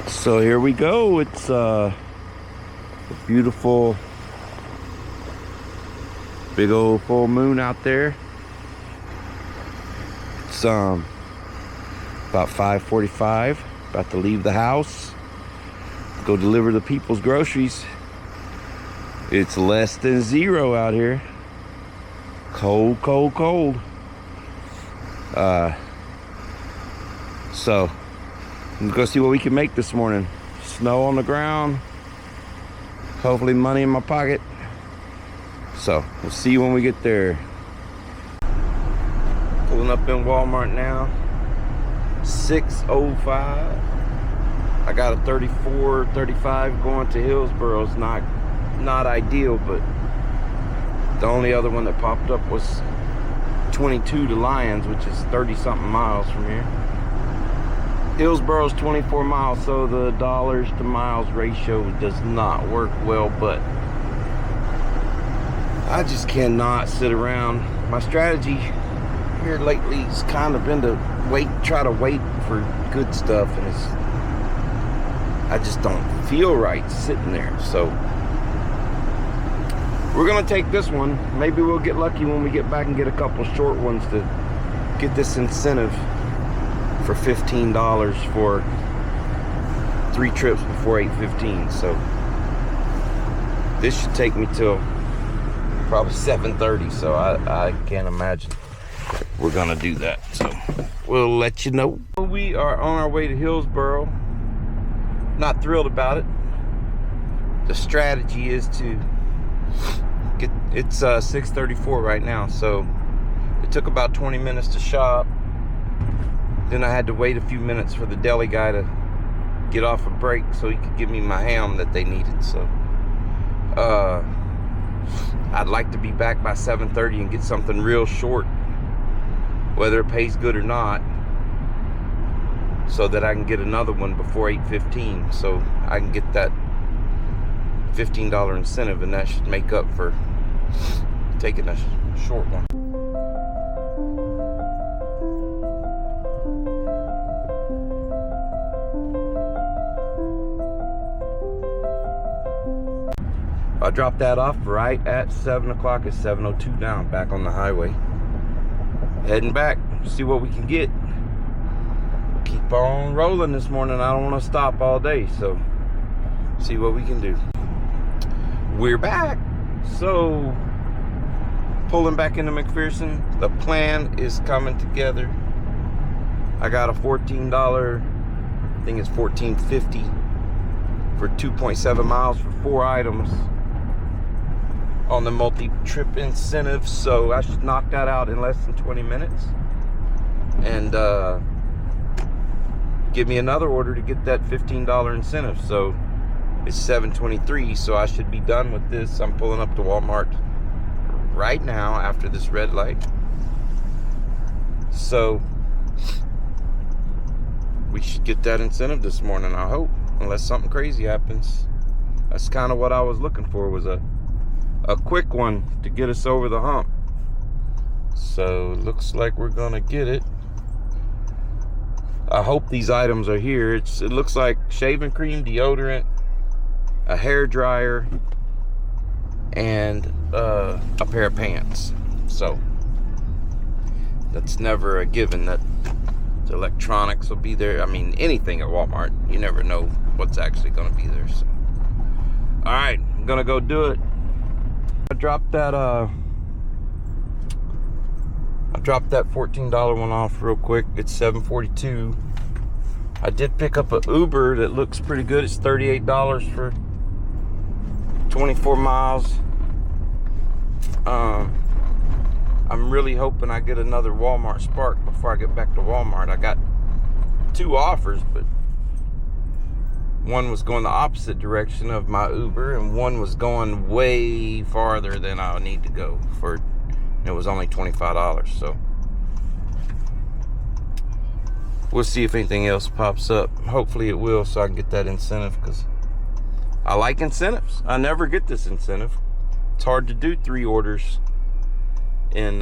So here we go. It's a beautiful big old full moon out there. It's about 5:45. About to leave the house, go deliver the people's groceries. It's less than zero out here. Cold, cold, cold. So let's go see what we can make this morning. Snow on the ground, hopefully money in my pocket. So we'll see you when we get there. Pulling up in Walmart now. 6:05. I got a 34, 35 going to Hillsboro. It's not ideal, but the only other one that popped up was 22 to Lyons, which is 30 something miles from here. Hillsboro's 24 miles, so the dollars to miles ratio does not work well, but I just cannot sit around. My strategy here lately has kind of been to try to wait for good stuff, and I just don't feel right sitting there. So we're gonna take this one. Maybe we'll get lucky when we get back and get a couple short ones to get this incentive for $15 for 3 trips before 8:15. So this should take me till probably 7:30. So I can't imagine we're gonna do that. So we'll let you know. We are on our way to Hillsboro. Not thrilled about it. The strategy is to get, it's 6:34 right now, so it took about 20 minutes to shop. Then I had to wait a few minutes for the deli guy to get off a break so he could give me my ham that they needed. So I'd like to be back by 7:30 and get something real short, whether it pays good or not, so that I can get another one before 8:15, so I can get that $15 incentive, and that should make up for taking a short one. I dropped that off right at 7 o'clock. It's 7:02 now. I'm back on the highway. Heading back, see what we can get. Keep on rolling this morning. I don't want to stop all day, so see what we can do. We're back. So pulling back into McPherson. The plan is coming together. I got a $14, I think it's $14.50 for 2.7 miles for 4 items on the multi-trip incentive, so I should knock that out in less than 20 minutes and give me another order to get that $15 incentive. So it's 7:23, so I should be done with this. I'm pulling up to Walmart right now after this red light, so we should get that incentive this morning, I hope, unless something crazy happens. That's kind of what I was looking for, was a quick one to get us over the hump. So looks like we're gonna get it. I hope these items are here. It looks like shaving cream, deodorant, a hair dryer, and a pair of pants. So that's never a given that the electronics will be there. I mean, anything at Walmart, you never know what's actually gonna be there. So all right, I'm gonna go do it. I dropped that $14 one off real quick. It's 7:42. I did pick up an Uber that looks pretty good. It's $38 for 24 miles. I'm really hoping I get another Walmart Spark before I get back to Walmart. I got 2 offers, but one was going the opposite direction of my Uber, and one was going way farther than I need to go for. It was only $25, so we'll see if anything else pops up. Hopefully it will, so I can get that incentive, because I like incentives. I never get this incentive. It's hard to do 3 orders in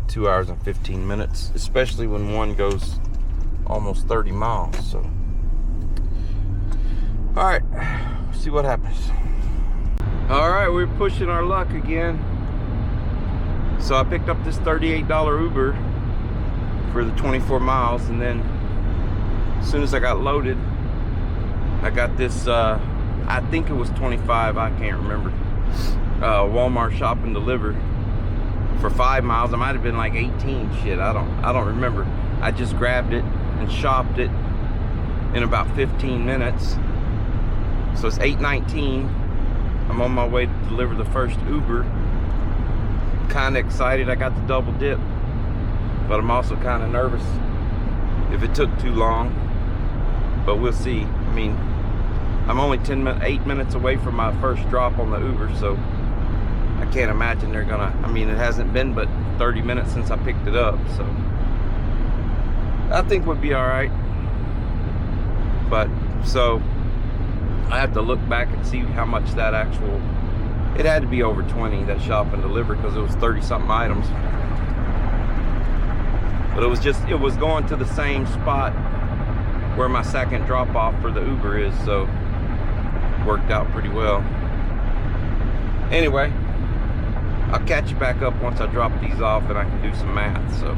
2 hours and 15 minutes, especially when one goes almost 30 miles. So, all right, see what happens. All right, we're pushing our luck again. So I picked up this $38 Uber for the 24 miles, and then as soon as I got loaded, I got this, I think it was 25, I can't remember, Walmart Shop and Deliver for 5 miles. It might have been like 18, shit, I don't remember. I just grabbed it and shopped it in about 15 minutes. So it's 8:19. I'm on my way to deliver the first Uber. Kind of excited I got the double dip, but I'm also kind of nervous if it took too long, but we'll see. I mean, I'm only 8 minutes away from my first drop on the Uber, so I can't imagine they're gonna, I mean, it hasn't been but 30 minutes since I picked it up, so I think we'll be all right. But so I have to look back and see how much that actual, it had to be over 20, that shop and deliver, because it was 30 something items. But it was just, it was going to the same spot where my second drop off for the Uber is, so worked out pretty well. Anyway, I'll catch you back up once I drop these off and I can do some math. So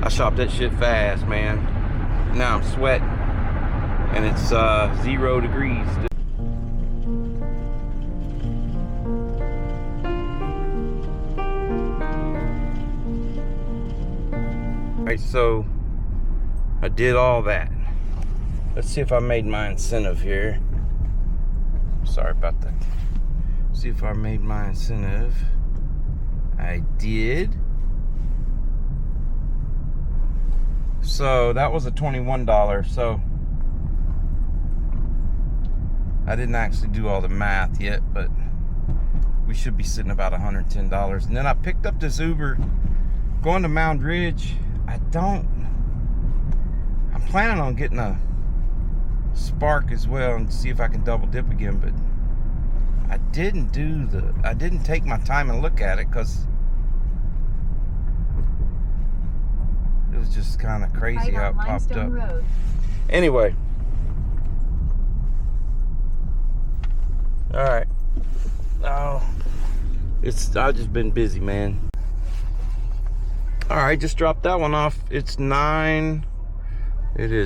I shopped that shit fast, man. Now I'm sweating, and it's 0 degrees. Alright, so I did all that. Let's see if I made my incentive here. Sorry about that. See if I made my incentive. I did. So that was a $21. So I didn't actually do all the math yet, but we should be sitting about $110. And then I picked up this Uber going to Mound Ridge. I'm planning on getting a Spark as well and see if I can double dip again, but I didn't take my time and look at it because it was just kind of crazy how it popped up. Road. Anyway, all right. Oh, I've just been busy, man. All right, just dropped that one off. It is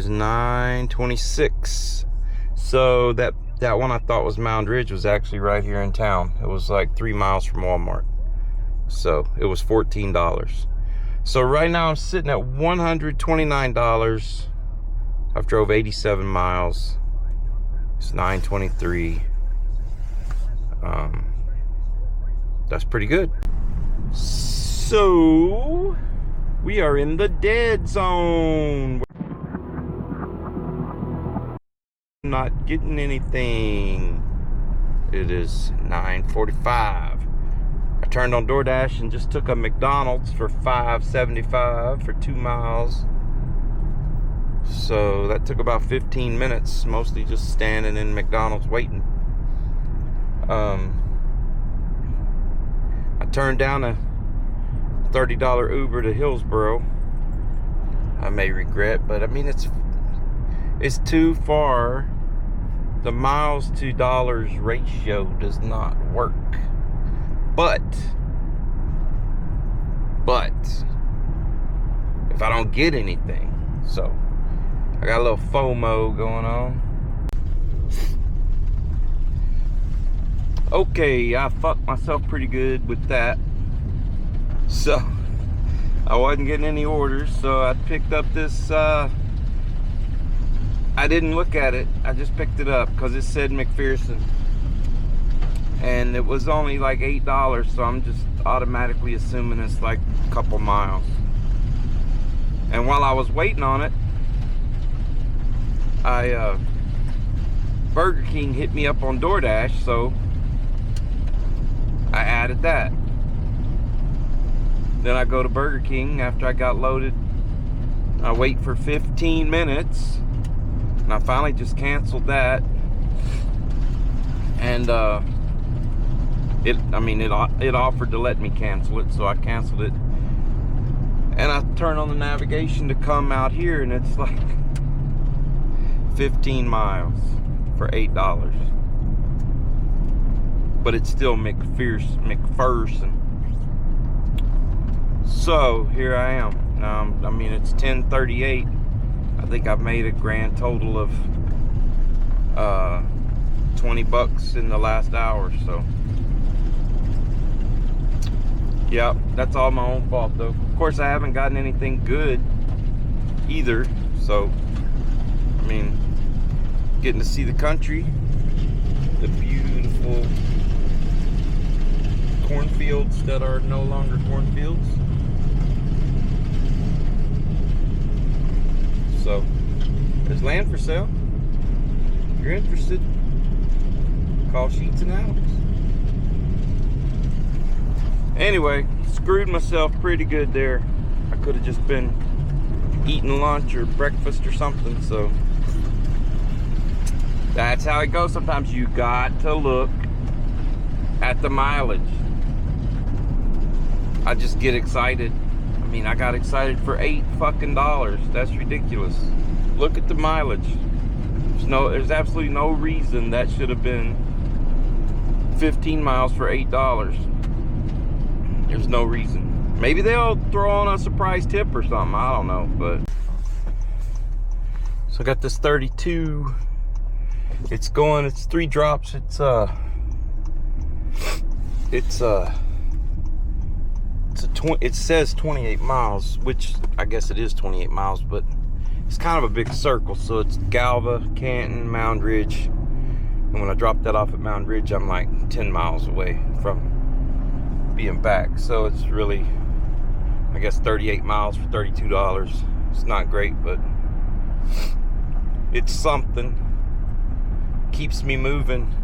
9:26. So that one I thought was Mound Ridge was actually right here in town. It was like 3 miles from Walmart. So it was $14. So right now I'm sitting at $129. I've drove 87 miles. It's 9:23. That's pretty good. So we are in the dead zone. I'm not getting anything. It is 9:45. I turned on DoorDash and just took a McDonald's for $5.75 for 2 miles. So that took about 15 minutes, mostly just standing in McDonald's waiting. I turned down a $30 Uber to Hillsboro. I may regret, but I mean it's too far. The miles to dollars ratio does not work. But if I don't get anything, so I got a little FOMO going on. Okay, I fucked myself pretty good with that. So I wasn't getting any orders, so I picked up this I didn't look at it, I just picked it up because it said McPherson and it was only like $8, so I'm just automatically assuming it's like a couple miles. And while I was waiting on it, Burger King hit me up on DoorDash, so I added that. Then I go to Burger King after I got loaded. I wait for 15 minutes. And I finally just canceled that. And it offered to let me cancel it, so I canceled it. And I turned on the navigation to come out here, and it's like 15 miles for $8. But it's still McPherson. So here I am. Now, I mean, it's 10:38. I think I've made a grand total of $20 in the last hour. So, yeah, that's all my own fault, though. Of course, I haven't gotten anything good either. So, I mean, getting to see the country, the beautiful cornfields that are no longer cornfields. So, there's land for sale. If you're interested, call Sheets and Alex. Anyway, screwed myself pretty good there. I could have just been eating lunch or breakfast or something. So, that's how it goes. Sometimes you got to look at the mileage. I just get excited. I mean, I got excited for $8 fucking. That's ridiculous. Look at the mileage. There's absolutely no reason that should have been 15 miles for $8. There's no reason. Maybe they'll throw on a surprise tip or something. I don't know, but. So I got this 32. It's 3 drops. It says 28 miles, which I guess it is 28 miles, but it's kind of a big circle. So it's Galva, Canton, Mound Ridge. And when I drop that off at Mound Ridge, I'm like 10 miles away from being back. So it's really, I guess, 38 miles for $32. It's not great, but it's something. Keeps me moving.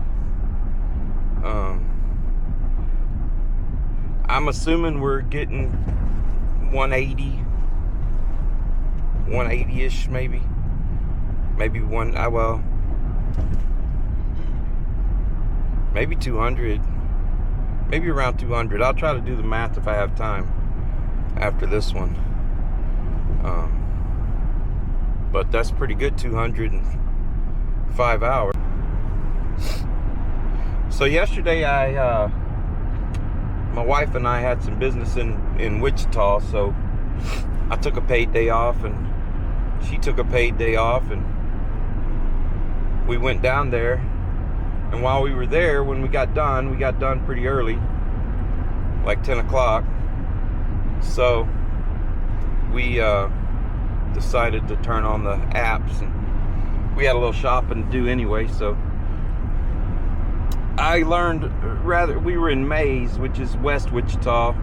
I'm assuming we're getting 180-ish maybe. Maybe maybe 200. Maybe around 200. I'll try to do the math if I have time after this one. But that's pretty good, 205 hours. So yesterday my wife and I had some business in Wichita, so I took a paid day off and she took a paid day off, and we went down there. And while we were there, when we got done pretty early, like 10 o'clock. So we decided to turn on the apps, and we had a little shopping to do anyway. So I learned, we were in Mays, which is West Wichita.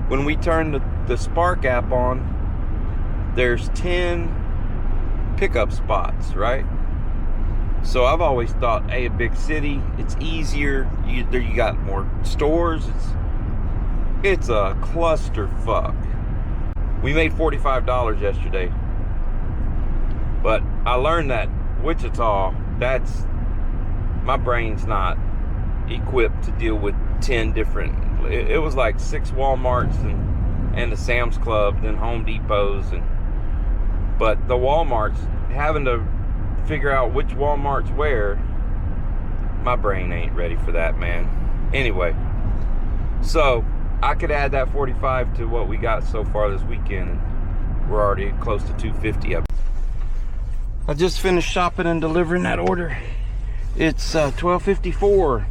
When we turned the Spark app on, there's 10 pickup spots, right? So I've always thought, hey, a big city, it's easier. You got more stores. It's a clusterfuck. We made $45 yesterday, but I learned that Wichita, my brain's not equipped to deal with 10 different. It was like 6 Walmarts and the Sam's Club, then Home Depots, but the Walmarts, having to figure out which Walmart's where, my brain ain't ready for that, man. Anyway, so I could add that 45 to what we got so far this weekend, and we're already close to 250. I just finished shopping and delivering that order. It's 12:54.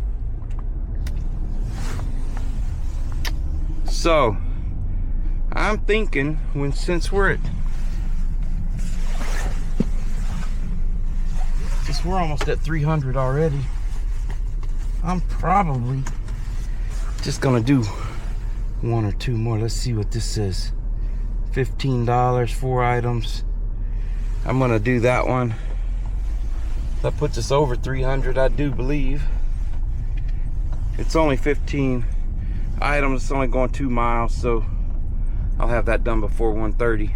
So I'm thinking, since we're almost at 300 already, I'm probably just gonna do 1 or 2 more. Let's see what this says. $15, 4 items. I'm gonna do that one. That puts us over 300, I do believe. It's only 15 items. It's only going 2 miles, so I'll have that done before 1:30.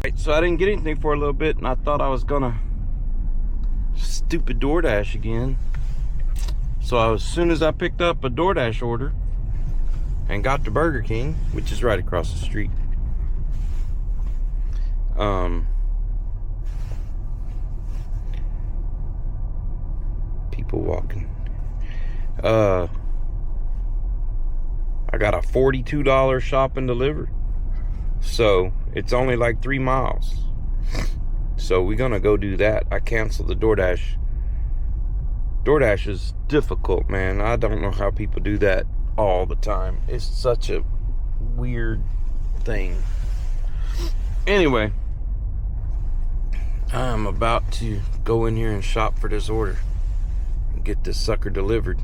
Right, so I didn't get anything for a little bit, and I thought I was gonna stupid DoorDash again. So as soon as I picked up a DoorDash order and got to Burger King, which is right across the street, people walking. I got a $42 shop and deliver. So it's only like 3 miles. So we're gonna go do that. I canceled the DoorDash. DoorDash is difficult, man. I don't know how people do that all the time. It's such a weird thing. Anyway, I'm about to go in here and shop for this order and get this sucker delivered.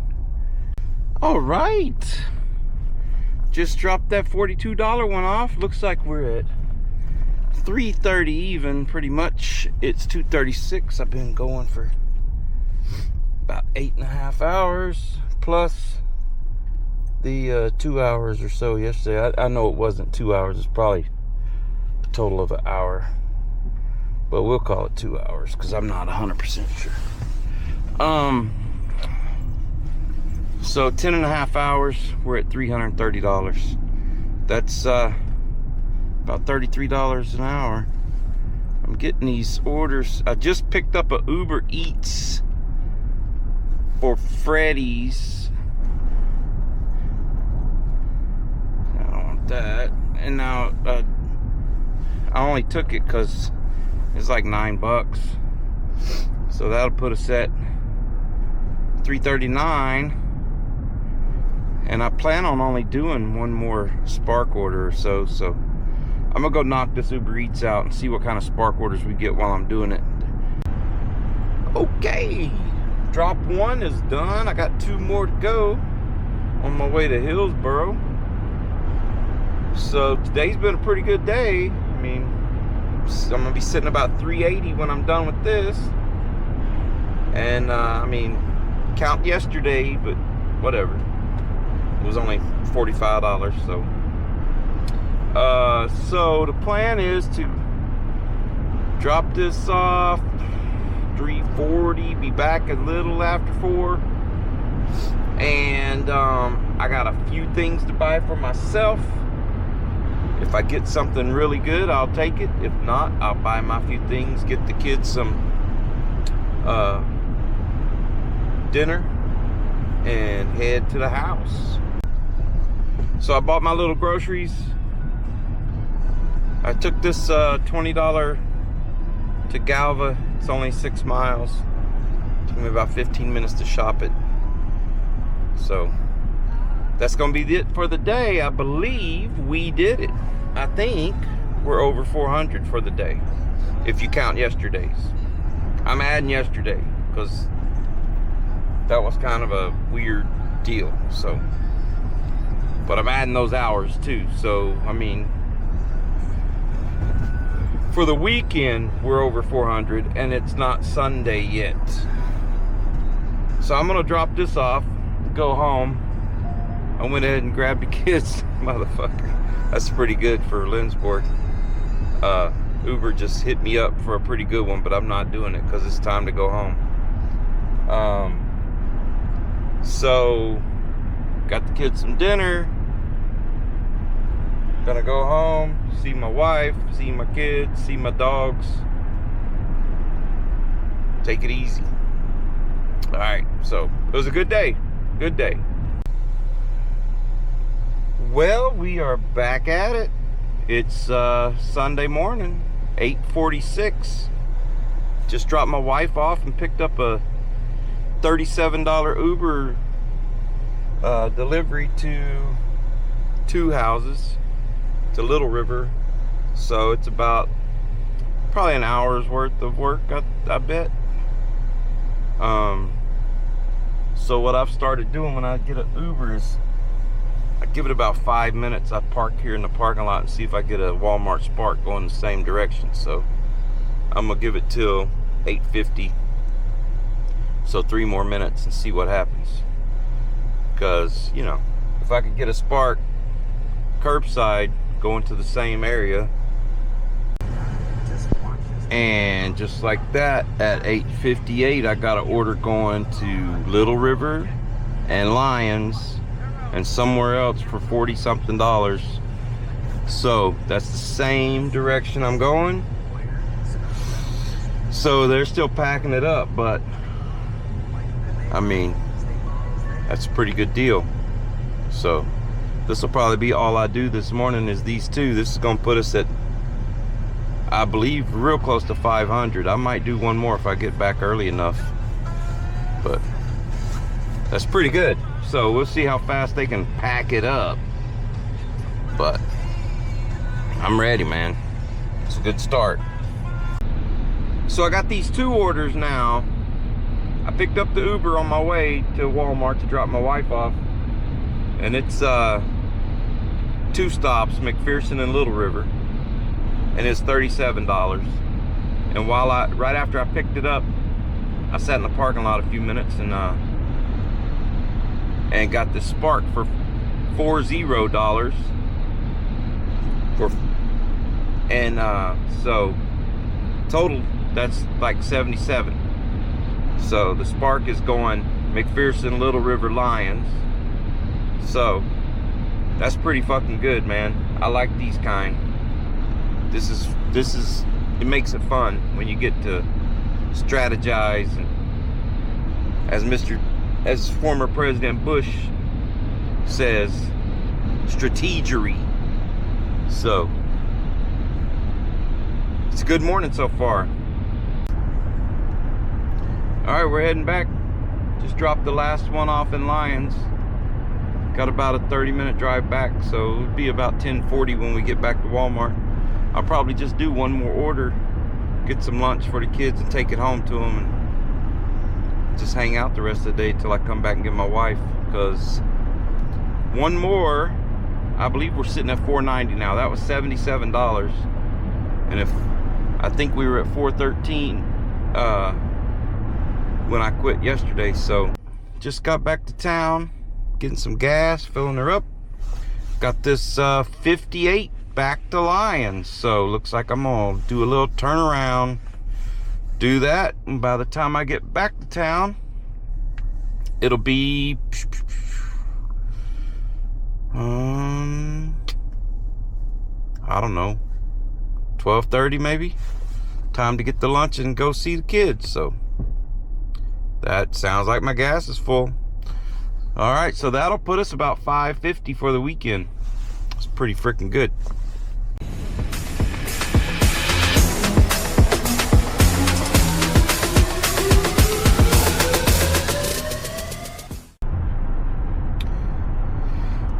All right, just dropped that $42 one off. Looks like we're at 3:30 even, pretty much. It's 2:36. I've been going for about 8.5 hours plus the 2 hours or so yesterday. I know it wasn't 2 hours. It's probably a total of an hour, but we'll call it 2 hours because I'm not 100% sure. So 10.5 hours, we're at $330. That's about $33 an hour. I'm getting these orders. I just picked up a Uber Eats for Freddy's. I don't want that. And now I only took it because it's like $9. So that'll put us at $339. And I plan on only doing one more Spark order or so. So I'm gonna go knock this Uber Eats out and see what kind of Spark orders we get while I'm doing it. Okay, drop 1 is done. I got 2 more to go on my way to Hillsboro. So today's been a pretty good day. I mean, I'm gonna be sitting about 380 when I'm done with this. And I mean, count yesterday, but whatever. It was only $45, so. So the plan is to drop this off 3:40, be back a little after 4, and I got a few things to buy for myself. If I get something really good, I'll take it. If not, I'll buy my few things, get the kids some dinner, and head to the house. So I bought my little groceries. I took this $20 to Galva. It's only 6 miles. Took me about 15 minutes to shop it. So that's gonna be it for the day. I believe we did it. I think we're over 400 for the day, if you count yesterday's. I'm adding yesterday because that was kind of a weird deal. So, but I'm adding those hours too. So I mean, for the weekend, we're over 400, and it's not Sunday yet. So I'm gonna drop this off, go home. I went ahead and grabbed the kids. Motherfucker, that's pretty good for Lindsborg. Uber just hit me up for a pretty good one, but I'm not doing it because it's time to go home. So got the kids some dinner. Gonna go home, see my wife, see my kids, see my dogs. Take it easy. All right, so it was a good day. Good day. Well, we are back at it. It's Sunday morning, 8:46. Just dropped my wife off and picked up a $37 Uber delivery to 2 houses. To Little River. So it's about probably an hour's worth of work, I bet. So what I've started doing when I get an Uber is I give it about 5 minutes. I park here in the parking lot and see if I get a Walmart Spark going the same direction. So I'm gonna give it till 8:50. So 3 more minutes and see what happens. Because, you know, if I could get a Spark curbside going to the same area, and just like that, at 8:58 I got an order going to Little River and Lyons and somewhere else for 40 something dollars. So that's the same direction I'm going. So they're still packing it up, but I mean, that's a pretty good deal. So this will probably be all I do this morning is these two. This is gonna put us at, I believe, real close to 500. I might do one more if I get back early enough, but that's pretty good. So we'll see how fast they can pack it up, but I'm ready, man. It's a good start. So I got these two orders now. I picked up the Uber on my way to Walmart to drop my wife off, and it's 2 stops, McPherson and Little River, and it's $37. And right after I picked it up, I sat in the parking lot a few minutes and got the Spark for $40. So total, that's like 77. So the Spark is going McPherson, Little River, Lyons. So that's pretty fucking good, man. I like these kind. This is it makes it fun when you get to strategize, and as former President Bush says, strategery. So it's a good morning so far. All right, we're heading back. Just dropped the last one off in Lyons. Got about a 30-minute drive back, so it'll be about 10:40 when we get back to Walmart. I'll probably just do one more order, get some lunch for the kids and take it home to them, and just hang out the rest of the day till I come back and get my wife. Because one more, I believe we're sitting at $490 now. That was $77. And I think we were at $413 when I quit yesterday. So just got back to town, getting some gas, filling her up. Got this 58 back to Lyons. So looks like I'm gonna do a little turnaround, do that, and by the time I get back to town, it'll be I don't know, 12:30 maybe. Time to get the lunch and go see the kids. So that sounds like my gas is full. All right, so that'll put us about 550 for the weekend. It's pretty freaking good.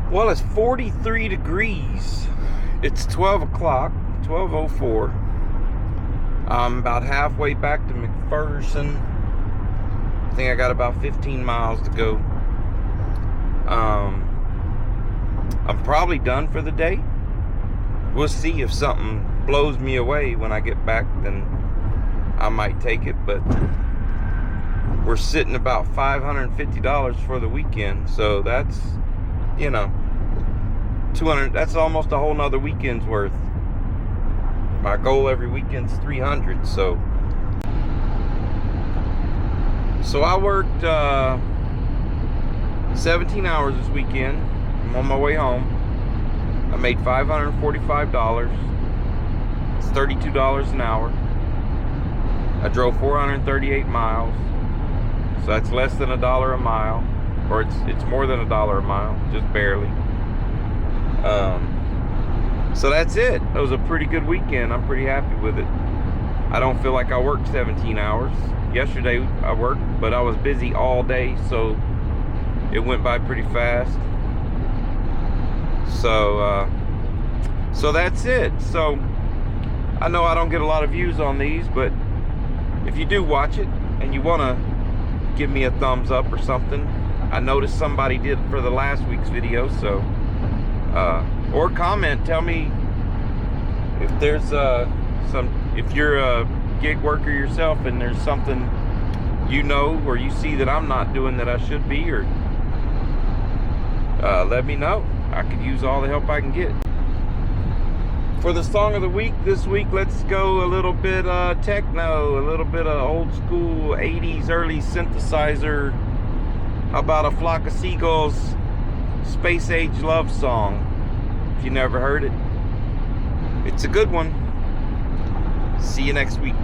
Well, it's 43 degrees. It's 12 o'clock, 12:04. I'm about halfway back to McPherson. I think I got about 15 miles to go. I'm probably done for the day. We'll see. If something blows me away when I get back, then I might take it, but we're sitting about $550 for the weekend. So that's, you know, 200, that's almost a whole nother weekend's worth. My goal every weekend's 300. So I worked 17 hours this weekend. I'm on my way home. I made $545. It's $32 an hour. I drove 438 miles. So that's less than $1 a mile, or it's more than $1 a mile, just barely. So that's it. It was a pretty good weekend. I'm pretty happy with it. I don't feel like I worked 17 hours. Yesterday I worked, but I was busy all day, so it went by pretty fast. So that's it. So I know I don't get a lot of views on these, but if you do watch it and you want to give me a thumbs up or something, I noticed somebody did for the last week's video. So or comment, tell me if there's if you're a gig worker yourself and there's something you know or you see that I'm not doing that I should be, or let me know. I could use all the help I can get. For the song of the week this week, let's go a little bit techno, a little bit of old school 80s early synthesizer about A Flock of Seagulls space age love song. If you never heard it, it's a good one. See you next week.